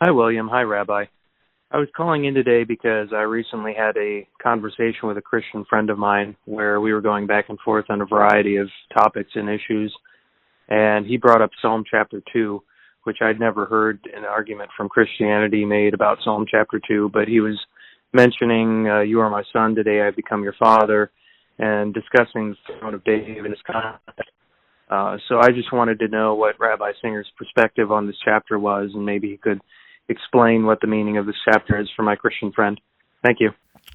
Hi, William. Hi, Rabbi. I was calling in today because I recently had a conversation with a Christian friend of mine where we were going back and forth on a variety of topics and issues, and he brought up Psalm chapter 2, which I'd never heard an argument from Christianity made about Psalm chapter 2, but he was mentioning, you are my son, today I become your father, and discussing the throne of David in his context. So I just wanted to know what Rabbi Singer's perspective on this chapter was, and maybe he could explain what the meaning of this chapter is for my Christian friend. Thank you.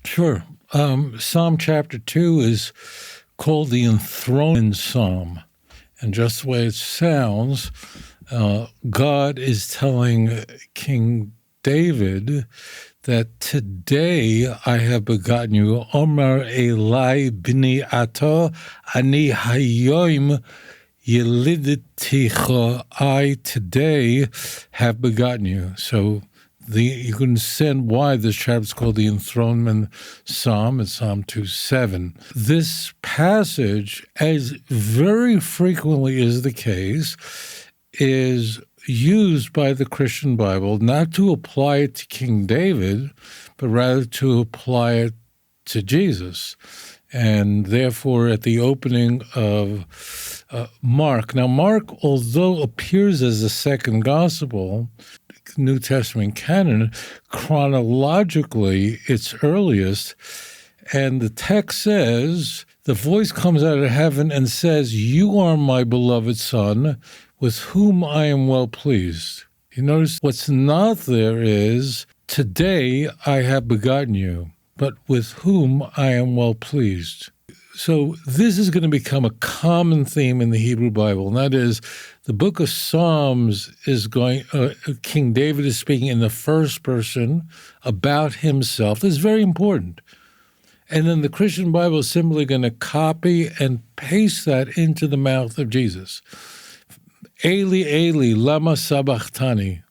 Sure. Psalm chapter 2 is called the enthronement psalm. And just the way it sounds, God is telling King David that today I have begotten you. Omar Elai b'ni ato ani hayoim yelideticha. I today have begotten you. So you can understand why this chapter is called the enthronement psalm. It's Psalm 2:7. This passage, as very frequently is the case, is used by the Christian Bible not to apply it to King David, but rather to apply it to Jesus. And therefore, at the opening of Mark. Now, Mark, although appears as the second gospel, New Testament canon, chronologically, it's earliest. And the text says, the voice comes out of heaven and says, you are my beloved son, with whom I am well pleased. You notice what's not there is, today I have begotten you, but with whom I am well pleased. So this is going to become a common theme in the Hebrew Bible, and that is the book of Psalms is going, King David is speaking in the first person about himself. This is very important. And then the Christian Bible is simply going to copy and paste that into the mouth of Jesus. Eli, Eli, lama sabachthani,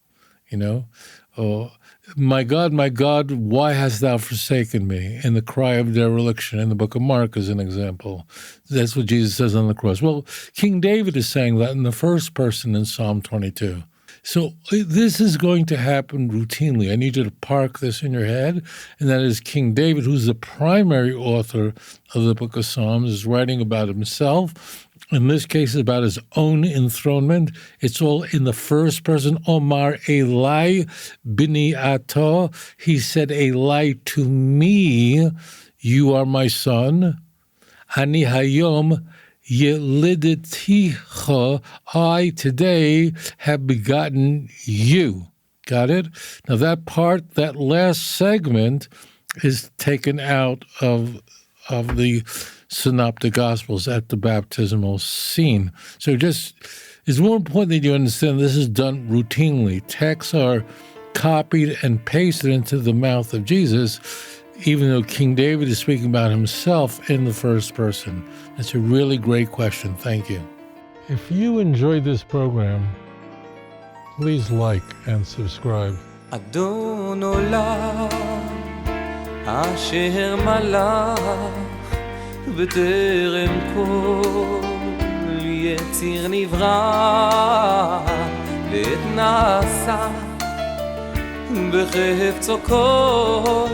my God, why hast thou forsaken me? In the cry of dereliction in the book of Mark is an example. That's what Jesus says on the cross. Well, King David is saying that in the first person in Psalm 22. So this is going to happen routinely. I need you to park this in your head, and that is King David, who's the primary author of the book of Psalms, is writing about himself. In this case, it's about his own enthronement. It's all in the first person. Omar Elai b'ni ato. He said, Elai, to me, you are my son. Ani hayom yelideticha. I today have begotten you. Got it? Now that part, that last segment, is taken out of the Synoptic Gospels at the baptismal scene. So it's more important that you understand this is done routinely. Texts are copied and pasted into the mouth of Jesus, even though King David is speaking about himself in the first person. That's a really great question. Thank you. If you enjoyed this program, please like and subscribe. Adon olam asher malach בטרם כל יציר נברא לעת נעשה בחפצו כל